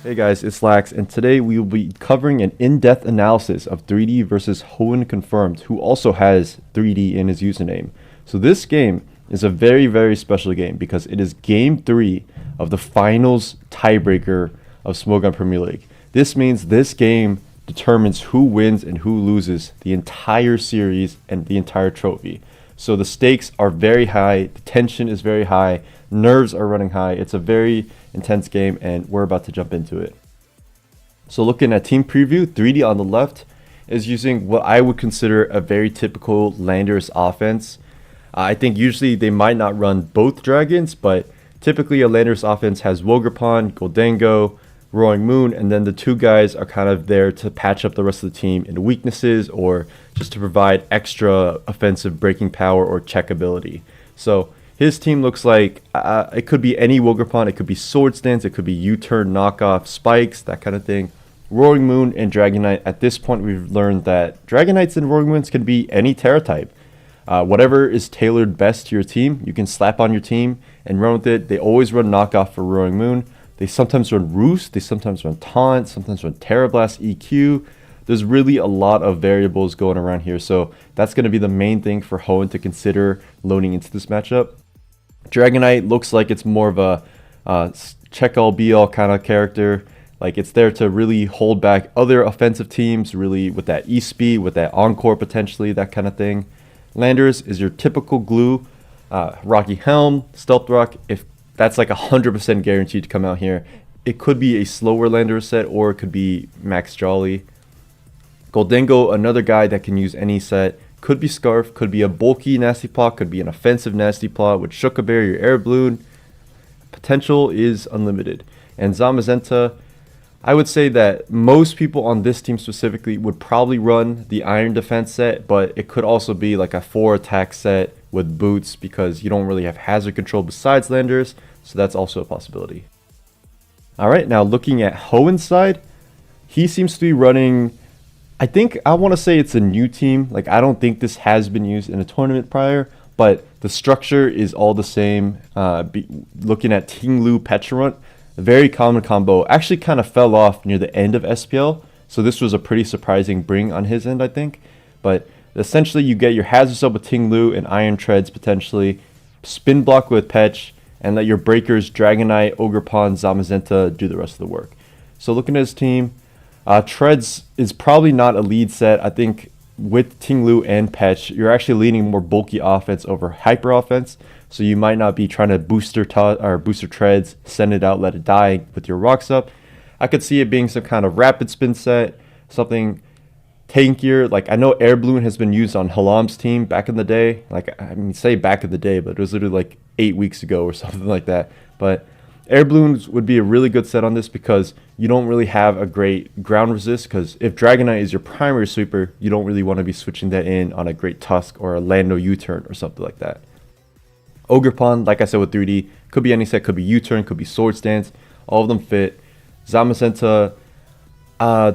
Hey guys, it's Lax, and today we will be covering an in-depth analysis of 3D versus Hoenn Confirmed, who also has 3D in his username. So this game is a very, very special game because it is game 3 of the finals tiebreaker of Smogon Premier League. This means this game determines who wins and who loses the entire series and the entire trophy. So the stakes are very high, the tension is very high, nerves are running high. It's a very intense game, and we're about to jump into it. So looking at team preview, 3D on the left is using what I would consider a very typical Landers offense. I think usually they might not run both dragons, but typically a Landers offense has Wogerpon, Goldango, Roaring Moon, and then the two guys are kind of there to patch up the rest of the team in weaknesses or just to provide extra offensive breaking power or check ability. So his team looks like it could be any Wogerpon, it could be Sword Stance, it could be U-turn, knockoff, spikes, that kind of thing. Roaring Moon and Dragonite. At this point, we've learned that Dragonites and Roaring Moons can be any Terra type. Whatever is tailored best to your team, you can slap on your team and run with it. They always run knockoff for Roaring Moon. They sometimes run Roost, they sometimes run Taunt, sometimes run Terra Blast, EQ. There's really a lot of variables going around here, so that's going to be the main thing for Hoenn to consider loading into this matchup. Dragonite looks like it's more of a check all be all kind of character. Like it's there to really hold back other offensive teams, really with that E-speed, with that encore potentially, that kind of thing. Landers is your typical glue. Rocky Helm, Stealth Rock, if that's like 100% guaranteed to come out here. It could be a slower Landers set, or it could be Max Jolly. Goldango, another guy that can use any set. Could be Scarf, could be a bulky Nasty Plot, could be an offensive Nasty Plot with Shukaberry, your Air Balloon. Potential is unlimited. And Zamazenta, I would say that most people on this team specifically would probably run the Iron Defense set, but it could also be like a 4 attack set with boots because you don't really have hazard control besides Landers, so that's also a possibility. Alright, now looking at Hoenn's side, he seems to be running, I think I want to say it's a new team. Like I don't think this has been used in a tournament prior, but the structure is all the same. Looking at Tinglu Pecharunt, a very common combo, actually kind of fell off near the end of SPL, so this was a pretty surprising bring on his end, I think. But essentially you get your Hazard Sub with Tinglu and Iron Treads potentially, Spin Block with Petch, and let your breakers Dragonite, Ogerpon, Zamazenta do the rest of the work. So looking at his team, Treads is probably not a lead set. I think with Tinglu and Petch, you're actually leaning more bulky offense over hyper offense. So you might not be trying to booster Treads, send it out, let it die with your rocks up. I could see it being some kind of rapid spin set, something tankier. Like I know Air Balloon has been used on Halam's team back in the day. Like I mean, say back in the day, but it was literally like 8 weeks ago or something like that. But Air Balloons would be a really good set on this because you don't really have a great ground resist, because if Dragonite is your primary sweeper, you don't really want to be switching that in on a great Tusk or a Lando U-turn or something like that. Ogerpon, like I said with 3D, could be any set, could be U-turn, could be Sword Stance, all of them fit. Zamazenta,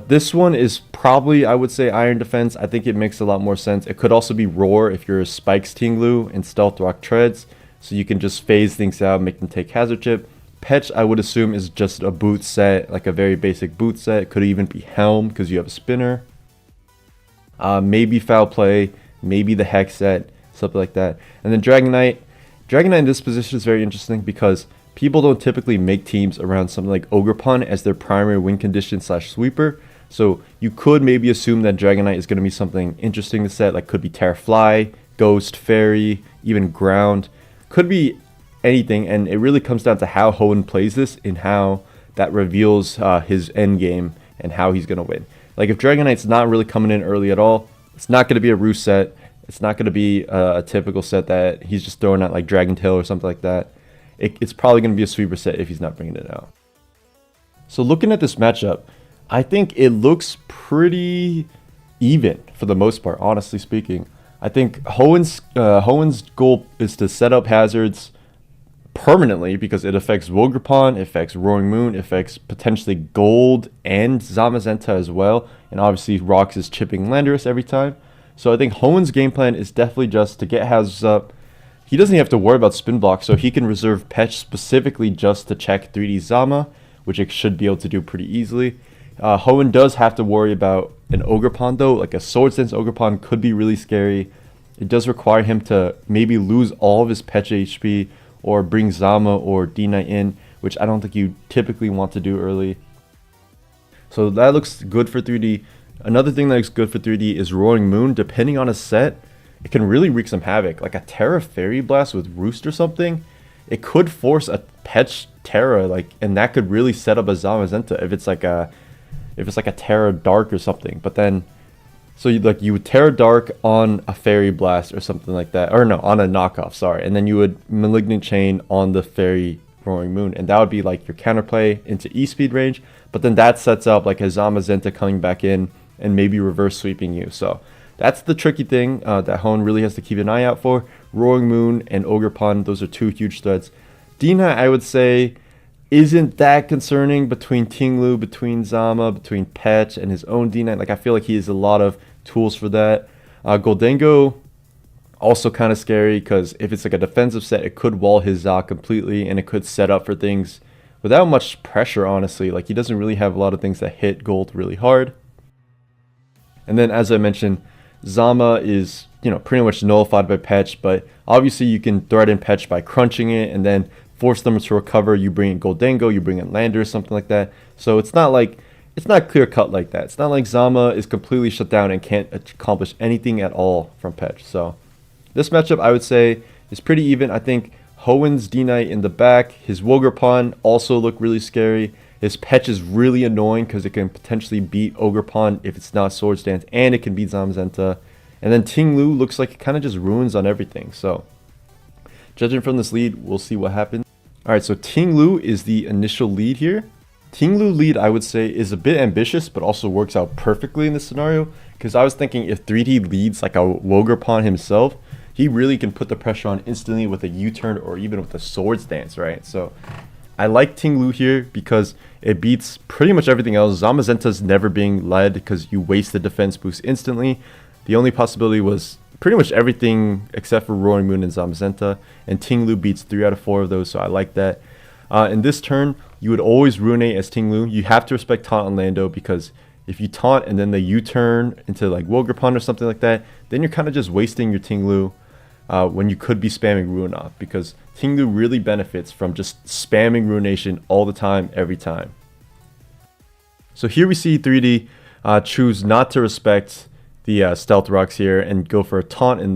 this one is probably, I would say, Iron Defense. I think it makes a lot more sense. It could also be Roar if you're a Spikes Tinglu and Stealth Rock Treads, so you can just phase things out, make them take Hazard Chip. Petch, I would assume, is just a boot set, like a very basic boot set. It could even be Helm because you have a spinner. Maybe Foul Play, maybe the Hex set, something like that. And then Dragonite. Dragonite in this position is very interesting because people don't typically make teams around something like Ogerpon as their primary win condition / sweeper. So you could maybe assume that Dragonite is going to be something interesting to set, like could be Terra Fly, Ghost, Fairy, even Ground. Could be anything, and it really comes down to how Hoenn plays this and how that reveals his end game and how he's going to win. Like if Dragonite's not really coming in early at all, it's not going to be a Roost set. It's not going to be a typical set that he's just throwing out like Dragon Tail or something like that. It's probably going to be a sweeper set if he's not bringing it out. So looking at this matchup, I think it looks pretty even for the most part, honestly speaking. I think Hoenn's goal is to set up hazards permanently because it affects Wogerpon, it affects Roaring Moon, it affects potentially Gold and Zamazenta as well. And obviously Rocks is chipping Landorus every time. So I think Hoenn's game plan is definitely just to get hazards up. He doesn't have to worry about spin block, so he can reserve Petch specifically just to check 3D Zama, which it should be able to do pretty easily. Hoenn does have to worry about an Ogre Pawn though. Like a Swords Dance Ogre Pawn could be really scary. It does require him to maybe lose all of his Petch HP or bring Zama or D-Knight in, which I don't think you typically want to do early. So that looks good for 3D. Another thing that looks good for 3D is Roaring Moon. Depending on a set, it can really wreak some havoc. Like a Terra Fairy Blast with Roost or something, it could force a Petch Terra, like, and that could really set up a Zamazenta if it's like a Terra Dark or something. But then, so you would Terra Dark on a Fairy Blast or something like that, or no, on a knockoff, sorry, and then you would Malignant Chain on the Fairy Roaring Moon, and that would be like your counterplay into E-Speed range. But then that sets up like a Zamazenta coming back in and maybe reverse sweeping you. So that's the tricky thing that Hoenn really has to keep an eye out for. Roaring Moon and Ogre Pawn, those are two huge threats. D-Knight, I would say, isn't that concerning between Tinglu, between Zama, between Petch, and his own D-Knight. Like, I feel like he has a lot of tools for that. Goldango, also kind of scary, because if it's like a defensive set, it could wall his Za completely, and it could set up for things without much pressure, honestly. Like, he doesn't really have a lot of things that hit gold really hard. And then, as I mentioned, Zama is, pretty much nullified by Petch, but obviously you can threaten Petch by crunching it and then force them to recover. You bring in Goldango, you bring in Lander or something like that. So it's not clear cut like that. It's not like Zama is completely shut down and can't accomplish anything at all from Petch. So this matchup, I would say, is pretty even. I think Hoenn's D-Knight in the back, his Ogre Pawn also look really scary. His Petch is really annoying because it can potentially beat Ogre Pawn if it's not Swords Dance, and it can beat Zamazenta. And then Tinglu looks like it kind of just ruins on everything. So judging from this lead, we'll see what happens. Alright, so Tinglu is the initial lead here. Tinglu lead, I would say, is a bit ambitious, but also works out perfectly in this scenario. Because I was thinking if 3D leads like a Ogre Pawn himself, he really can put the pressure on instantly with a U-turn or even with a Swords Dance, right? So I like Tinglu here because it beats pretty much everything else. Zamazenta's never being led because you waste the defense boost instantly. The only possibility was pretty much everything except for Roaring Moon and Zamazenta, and Tinglu beats 3 out of 4 of those, so I like that. In this turn, you would always ruinate as Tinglu. You have to respect taunt on Lando, because if you taunt and then they U-turn into like Ogre Pawn or something like that, then you're kind of just wasting your Tinglu when you could be spamming Ruin off, because Tinglu really benefits from just spamming Ruination all the time, every time. So here we see 3D choose not to respect the stealth rocks here and go for a taunt and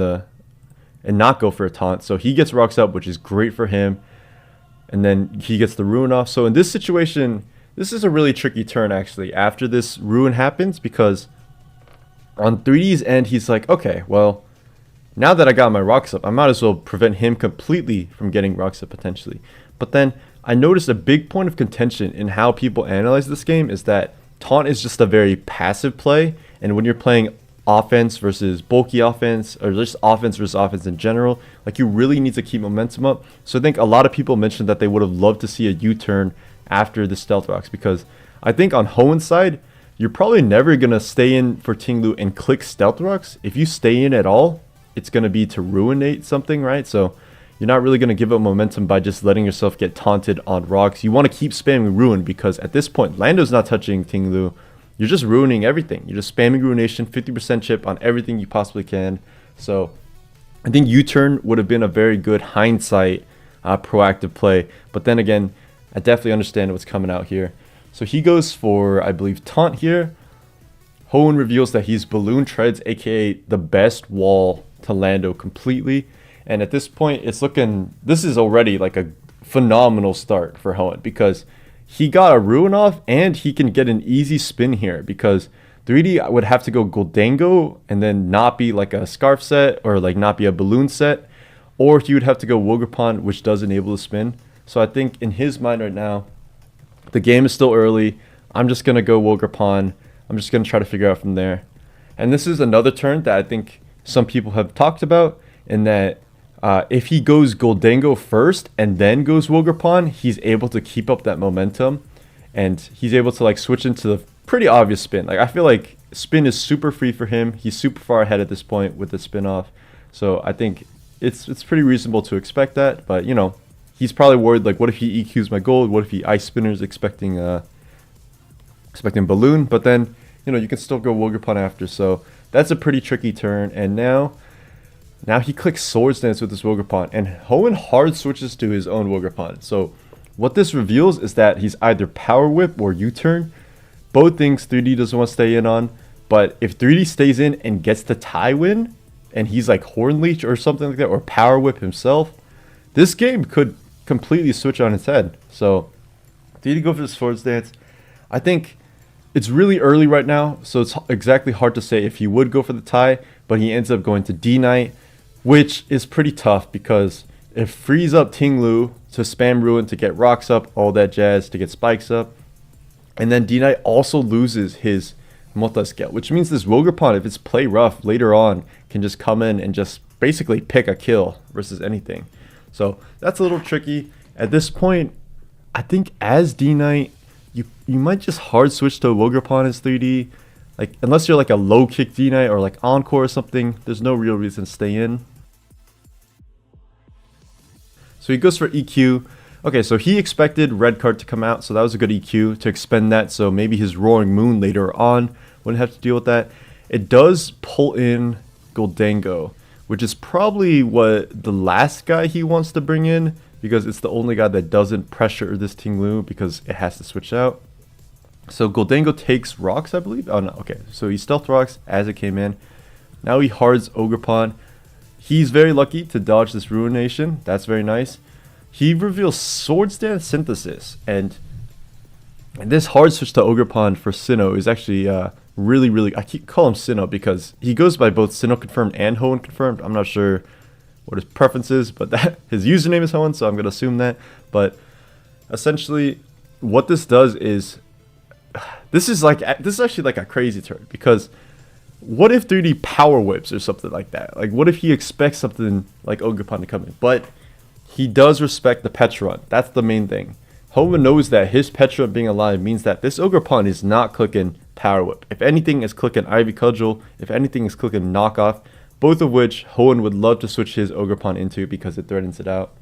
not go for a taunt. So he gets rocks up, which is great for him, and then he gets the ruin off. So in this situation, this is a really tricky turn actually after this ruin happens, because on 3D's end he's like, okay, well, now that I got my rocks up, I might as well prevent him completely from getting rocks up potentially. But then I noticed a big point of contention in how people analyze this game is that taunt is just a very passive play, and when you're playing offense versus bulky offense, or just offense versus offense in general, like, you really need to keep momentum up. So I think a lot of people mentioned that they would have loved to see a U-turn after the stealth rocks, because I think on Hoenn's side, you're probably never going to stay in for Tinglu and click stealth rocks. If you stay in at all, it's going to be to ruinate something, right? So you're not really going to give up momentum by just letting yourself get taunted on rocks. You want to keep spamming ruin, because at this point, Lando's not touching Tinglu. You're just ruining everything. You're just spamming Ruination, 50% chip on everything you possibly can. So I think U-turn would have been a very good hindsight proactive play. But then again, I definitely understand what's coming out here. So he goes for, I believe, taunt here. Hoenn reveals that he's Balloon Treads, aka the best wall to Lando completely. And at this point, it's looking, this is already like a phenomenal start for Hoenn, because he got a ruin off and he can get an easy spin here, because 3D would have to go Goldango and then not be like a Scarf set, or like not be a Balloon set, or he would have to go Ogre Pawn, which does enable the spin. So I think in his mind right now, the game is still early. I'm just going to go Ogre Pawn. I'm just going to try to figure out from there. And this is another turn that I think some people have talked about, in that if he goes Goldango first and then goes Ogre Pawn, he's able to keep up that momentum, and he's able to like switch into the pretty obvious spin. Like, I feel like spin is super free for him. He's super far ahead at this point with the spin off. So I think it's pretty reasonable to expect that, but he's probably worried, like, what if he EQs my gold? What if he ice spinners expecting balloon? But then, you can still go Wogerpon after. So that's a pretty tricky turn. And now he clicks Swords Dance with this Wogerpon, and Hoenn hard switches to his own Wogerpon. So what this reveals is that he's either Power Whip or U-turn. Both things 3D doesn't want to stay in on. But if 3D stays in and gets the tie win, and he's like Horn Leech or something like that, or Power Whip himself, this game could completely switch on its head. So 3D go for the Swords Dance. I think it's really early right now, so it's exactly hard to say if he would go for the tie, but he ends up going to D-Knight, which is pretty tough because it frees up Ting Lu to spam Ruin to get rocks up, all that jazz, to get spikes up. And then D-Knight also loses his Multi-Scale, which means this Wogerpon, if it's play rough later on, can just come in and just basically pick a kill versus anything. So that's a little tricky. At this point, I think as D-Knight, you might just hard switch to Wogerpon as 3D. Like, unless you're like a low kick D-Knight or like Encore or something, there's no real reason to stay in. So he goes for EQ. Okay, so he expected red card to come out, so that was a good EQ to expend that. So maybe his Roaring Moon later on wouldn't have to deal with that. It does pull in Gholdengo, which is probably what the last guy he wants to bring in, because it's the only guy that doesn't pressure this Ting Lu because it has to switch out. So Gholdengo takes rocks, I believe. Oh no, okay. So he stealth rocks as it came in. Now he hards Ogerpon. He's very lucky to dodge this Ruination. That's very nice. He reveals Swords Dance Synthesis, and this hard switch to Ogerpon for Sinnoh is actually really, I keep calling him Sinnoh because he goes by both Sinnoh confirmed and Hoenn confirmed. I'm not sure what his preference is, but that his username is Hoenn, so I'm gonna assume that. But essentially, what this does is this is actually like a crazy turn, because what if 3D power whips or something like that? Like, what if he expects something like Ogerpon to come in? But he does respect the Petron. That's the main thing. Hoenn knows that his Petron being alive means that this Ogerpon is not clicking Power Whip. If anything, is clicking Ivy Cudgel. If anything, is clicking Knockoff. Both of which Hoenn would love to switch his Ogerpon into because it threatens it out.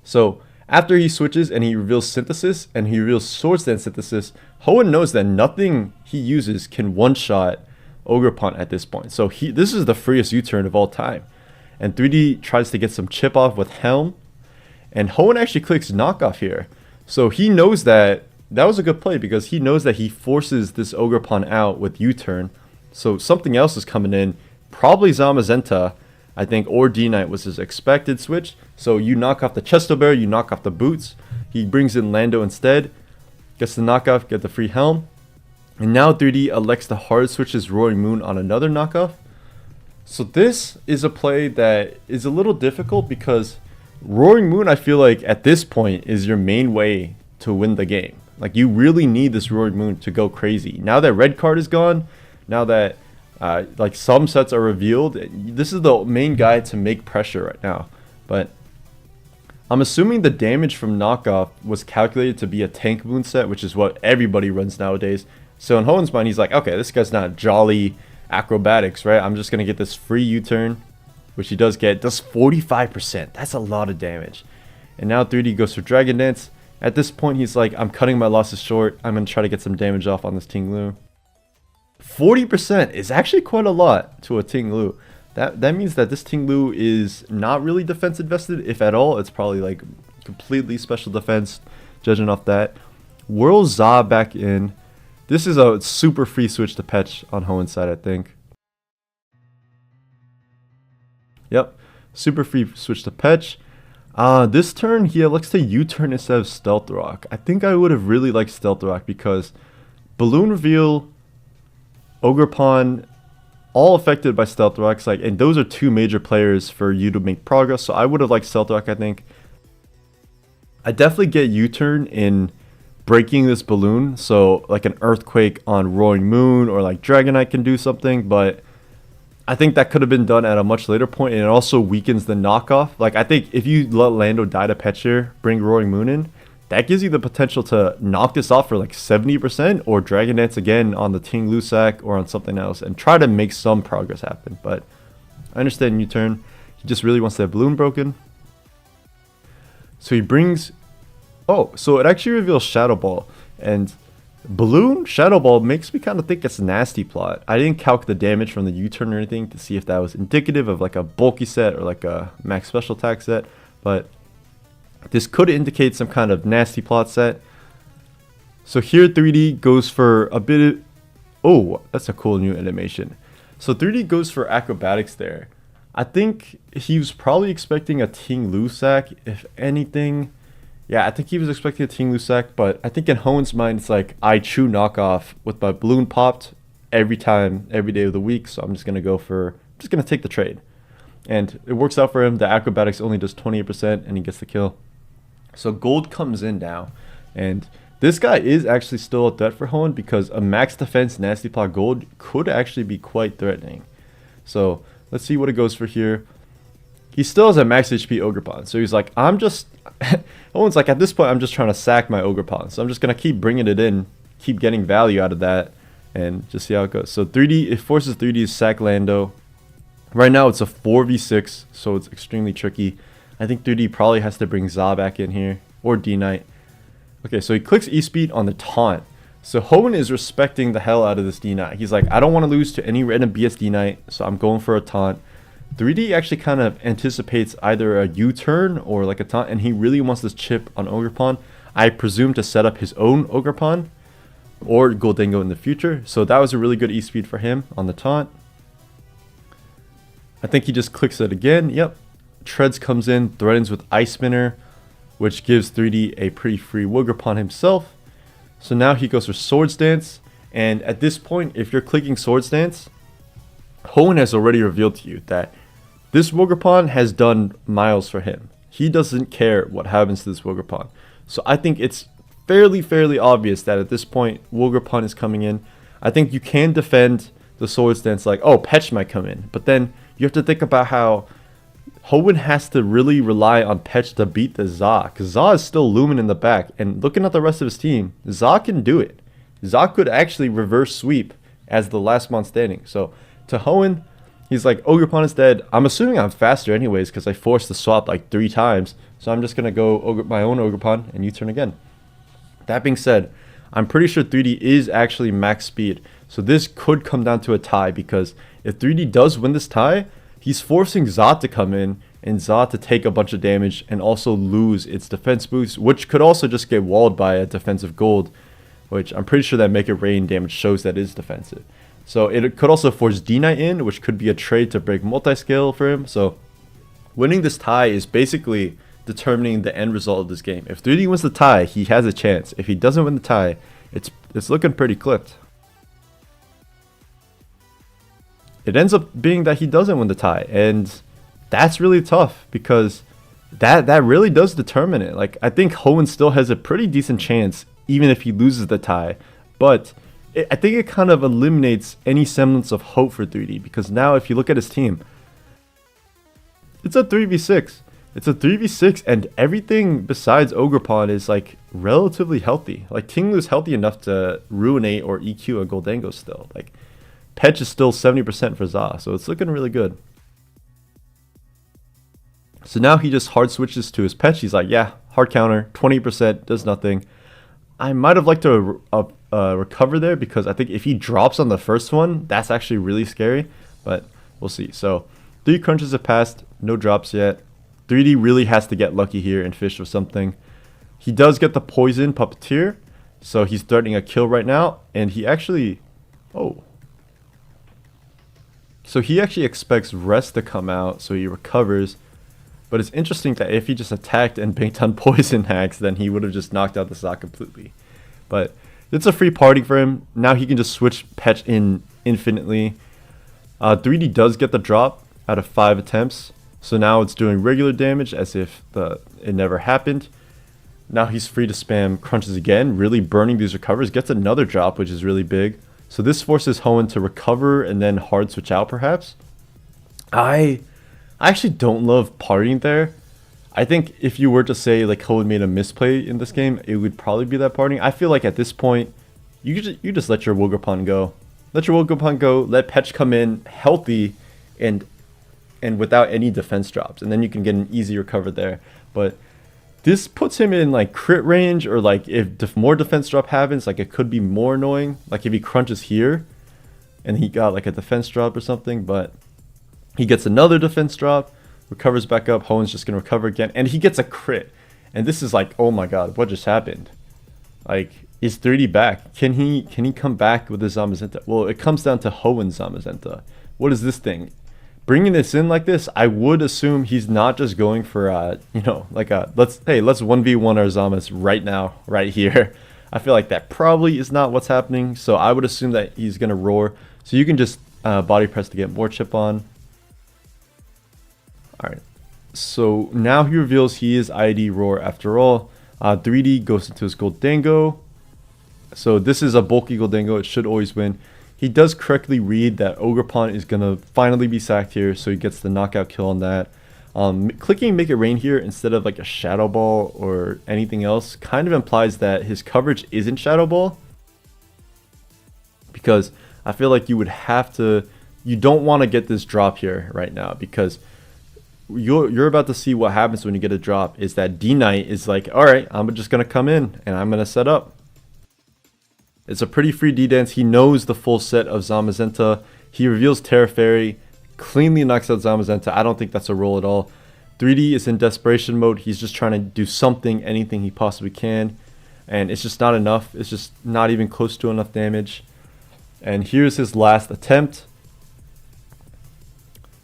So after he switches and he reveals Synthesis and he reveals Swords Dance Synthesis, Hoenn knows that nothing he uses can one-shot Ogerpon at this point. So this is the freest U-turn of all time. And 3D tries to get some chip off with Helm. And Hoenn actually clicks Knockoff here. So he knows that was a good play, because he knows that he forces this Ogerpon out with U-turn. So something else is coming in. Probably Zamazenta, I think, or D-Knight was his expected switch. So you knock off the Chesto Bear, you knock off the boots. He brings in Lando instead. Gets the knockoff, get the free Helm. And now 3D elects to hard switch his Roaring Moon on another knockoff. So this is a play that is a little difficult, because Roaring Moon, I feel like at this point, is your main way to win the game. Like, you really need this Roaring Moon to go crazy. Now that red card is gone, now that like some sets are revealed, this is the main guy to make pressure right now. But I'm assuming the damage from knockoff was calculated to be a tank moon set, which is what everybody runs nowadays. So in Hoenn's mind, he's like, okay, this guy's not jolly acrobatics, right? I'm just gonna get this free U-turn, which he does get. Does 45%. That's a lot of damage. And now 3D goes for Dragon Dance. At this point, he's like, I'm cutting my losses short. I'm gonna try to get some damage off on this Ting Lu. 40% is actually quite a lot to a Ting Lu. That means that this Ting Lu is not really defense invested, if at all. It's probably like completely special defense, judging off that. Whirl Za back in. This is a super free switch to Petch on Hoenn's side, I think. Yep, super free switch to Petch. This turn he elects to U-turn instead of Stealth Rock. I think I would have really liked Stealth Rock, because Balloon Reveal, Ogerpon, all affected by Stealth Rocks, like, and those are two major players for you to make progress. So I would have liked Stealth Rock, I think. I definitely get U-turn in breaking this balloon, so like an Earthquake on Roaring Moon or like Dragonite can do something, but I think that could have been done at a much later point, and it also weakens the knockoff. Like, I think if you let Lando die to Petch here, bring Roaring Moon in, that gives you the potential to knock this off for like 70%, or Dragon Dance again on the Ting Lusac or on something else and try to make some progress happen. But I understand U-turn. He just really wants that balloon broken. So he brings... Oh, so it actually reveals Shadow Ball. And Balloon, Shadow Ball makes me kind of think it's a nasty plot. I didn't calc the damage from the U-turn or anything to see if that was indicative of like a bulky set or like a max special attack set. But this could indicate some kind of nasty plot set. So here 3D goes for a bit of... Oh, that's a cool new animation. So 3D goes for acrobatics there. I think he was probably expecting a Ting Lu sack, if anything. Yeah, I think he was expecting a Ting Lu sack, but I think in Hoen's mind, it's like, I chew knockoff with my balloon popped every time, every day of the week, so I'm just going to take the trade. And it works out for him. The acrobatics only does 28%, and he gets the kill. So gold comes in now, and this guy is actually still a threat for Hoenn because a max defense nasty plot gold could actually be quite threatening. So let's see what it goes for here. He still has a max HP Ogerpon, so he's like, Hoenn's like, at this point, I'm just trying to sack my Ogerpon, so I'm just going to keep bringing it in, keep getting value out of that, and just see how it goes. So 3D, it forces 3D to sack Lando. Right now, it's a 4v6, so it's extremely tricky. I think 3D probably has to bring Za back in here, or D-Knight. Okay, so he clicks E-Speed on the taunt. So Hoenn is respecting the hell out of this D-Knight. He's like, I don't want to lose to any random BS D-Knight, so I'm going for a taunt. 3D actually kind of anticipates either a U-turn or like a taunt, and he really wants this chip on Ogerpon. I presume to set up his own Ogerpon or Goldango in the future. So that was a really good E-Speed for him on the taunt. I think he just clicks it again. Yep. Treads comes in, threatens with Ice Spinner, which gives 3D a pretty free Ogerpon himself. So now he goes for Swords Dance, and at this point, if you're clicking Swords Dance, Hoenn has already revealed to you that this Ogerpon has done miles for him. He doesn't care what happens to this Ogerpon. So I think it's fairly obvious that at this point, Ogerpon is coming in. I think you can defend the Swords Dance like, oh, Petch might come in, but then you have to think about how Hoenn has to really rely on Petch to beat the Za, because Za is still looming in the back, and looking at the rest of his team, Za can do it. Za could actually reverse sweep as the last mon standing. So to Hoenn, he's like, Ogerpon is dead. I'm assuming I'm faster anyways because I forced the swap like 3 times, so I'm just going to go my own Ogerpon and U-turn again. That being said, I'm pretty sure 3D is actually max speed, so this could come down to a tie, because if 3D does win this tie, he's forcing Za to come in and Za to take a bunch of damage and also lose its defense boost, which could also just get walled by a defensive gold, which I'm pretty sure that Make It Rain damage shows that is defensive. So it could also force D-Knight in, which could be a trade to break multi-scale for him. So winning this tie is basically determining the end result of this game. If 3D wins the tie, he has a chance. If he doesn't win the tie, it's looking pretty clipped. It ends up being that he doesn't win the tie, and that's really tough because that really does determine it. Like, I think Hoenn still has a pretty decent chance even if he loses the tie, but I think it kind of eliminates any semblance of hope for 3D, because now if you look at his team, it's a 3v6. It's a 3v6, and everything besides Ogerpon is like relatively healthy. Like, Tinglu's healthy enough to ruinate or EQ a Goldango still. Like, Petch is still 70% for Za, so it's looking really good. So now he just hard switches to his Petch. He's like, yeah, hard counter, 20%, does nothing. I might have liked to recover there, because I think if he drops on the first one, that's actually really scary, but we'll see. So 3 crunches have passed, no drops yet. 3D really has to get lucky here and fish with something. He does get the poison Puppeteer, so he's threatening a kill right now, and he actually... Oh. So he actually expects Rest to come out, so he recovers. But it's interesting that if he just attacked and banked on poison hacks, then he would have just knocked out the Za completely. But it's a free party for him. Now he can just switch Petch in infinitely. 3D does get the drop out of 5 attempts. So now it's doing regular damage as if it never happened. Now he's free to spam crunches again, really burning these recovers. Gets another drop, which is really big. So this forces Hoenn to recover and then hard switch out perhaps. I actually don't love partying there. I think if you were to say like Hoenn made a misplay in this game, it would probably be that partying. I feel like at this point, you just let your Ogerpon go. Let your Ogerpon go, let Petch come in healthy and without any defense drops. And then you can get an easy recover there. But This puts him in like crit range, or like if more defense drop happens, like it could be more annoying. Like if he crunches here and he got like a defense drop or something, but he gets another defense drop, recovers back up. Hoen's just going to recover again, and he gets a crit. And this is like, oh my god, what just happened? Like, is 3D back? Can he come back with the Zamazenta? Well, it comes down to Hoen's Zamazenta. What is this thing? Bringing this in like this, I would assume he's not just going for, you know, like let's 1v1 our Zamas right now, right here. I feel like that probably is not what's happening. So I would assume that he's going to roar. So you can just body press to get more chip on. All right. So now he reveals he is ID roar after all. 3D goes into his Goldango. So this is a bulky Goldango. It should always win. He does correctly read that Ogerpon is going to finally be sacked here, so he gets the knockout kill on that. Clicking Make It Rain here instead of like a Shadow Ball or anything else kind of implies that his coverage isn't Shadow Ball. Because I feel like you would have to... You don't want to get this drop here right now, because you're about to see what happens when you get a drop. Is that D-Knight is like, alright, I'm just going to come in and I'm going to set up. It's a pretty free D-Dance. He knows the full set of Zamazenta. He reveals Terra Fairy, cleanly knocks out Zamazenta. I don't think that's a roll at all. 3D is in desperation mode. He's just trying to do something, anything he possibly can. And it's just not enough. It's just not even close to enough damage. And here's his last attempt.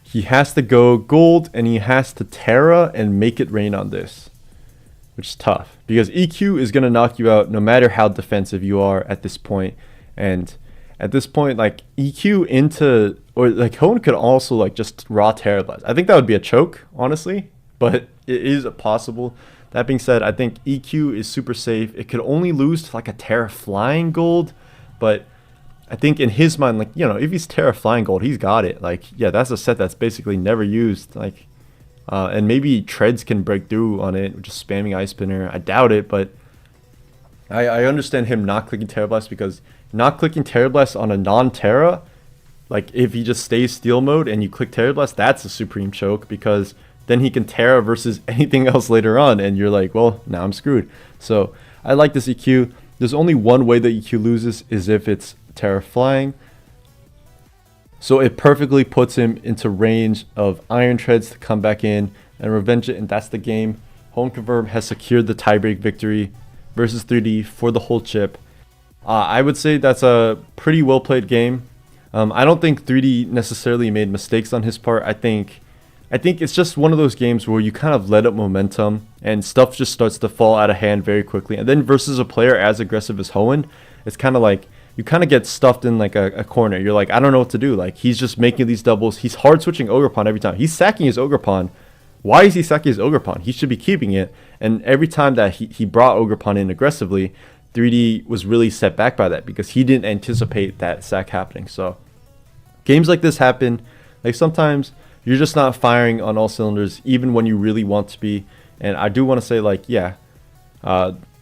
He has to go gold, and he has to Terra and Make It Rain on this, which is tough because EQ is going to knock you out no matter how defensive you are at this point. And at this point, like EQ into, or like Hoenn could also like just raw Terra Blast. I think that would be a choke, honestly, but it is possible. That being said, I think EQ is super safe. It could only lose to like a Terra Flying Gold, but I think in his mind, like, you know, if he's Terra Flying Gold, he's got it. Like, yeah, that's a set that's basically never used. Like, and maybe Treads can break through on it, just spamming Ice Spinner. I doubt it, but I understand him not clicking Terra Blast, because not clicking Terra Blast on a non-Terra, like if he just stays Steel mode and you click Terra Blast, that's a supreme choke, because then he can Terra versus anything else later on, and you're like, well, now I'm screwed. So I like this EQ. There's only one way that EQ loses, is if it's Terra Flying. So it perfectly puts him into range of Iron Treads to come back in and revenge it, and that's the game. Hoenn Confirm has secured the tiebreak victory versus 3D for the whole chip. I would say that's a pretty well played game. I don't think 3D necessarily made mistakes on his part. I think it's just one of those games where you kind of let up momentum and stuff just starts to fall out of hand very quickly. And then versus a player as aggressive as Hoenn, it's kind of like you kind of get stuffed in like a corner. You're like, I don't know what to do. Like, he's just making these doubles. He's hard switching Ogerpon every time. He's sacking his Ogerpon. Why is he sacking his Ogerpon? He should be keeping it. And every time that he brought Ogerpon in aggressively, 3D was really set back by that because he didn't anticipate that sack happening. So games like this happen. Like, sometimes you're just not firing on all cylinders, even when you really want to be. And I do want to say, like, yeah,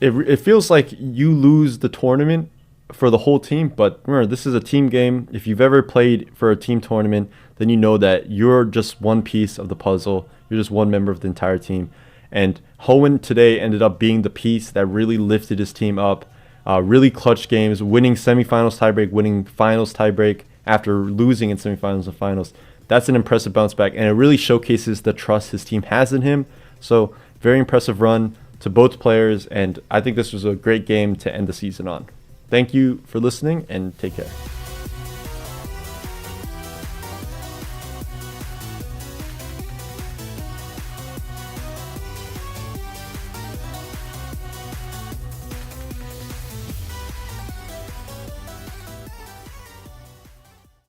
it feels like you lose the tournament for the whole team, but remember, this is a team game. If you've ever played for a team tournament, then you know that you're just one piece of the puzzle. You're just one member of the entire team. And Hoenn today ended up being the piece that really lifted his team up. Really clutch games, winning semifinals tiebreak, winning finals tiebreak after losing in semifinals and finals. That's an impressive bounce back, and it really showcases the trust his team has in him. So very impressive run to both players, and I think this was a great game to end the season on. Thank you for listening, and take care.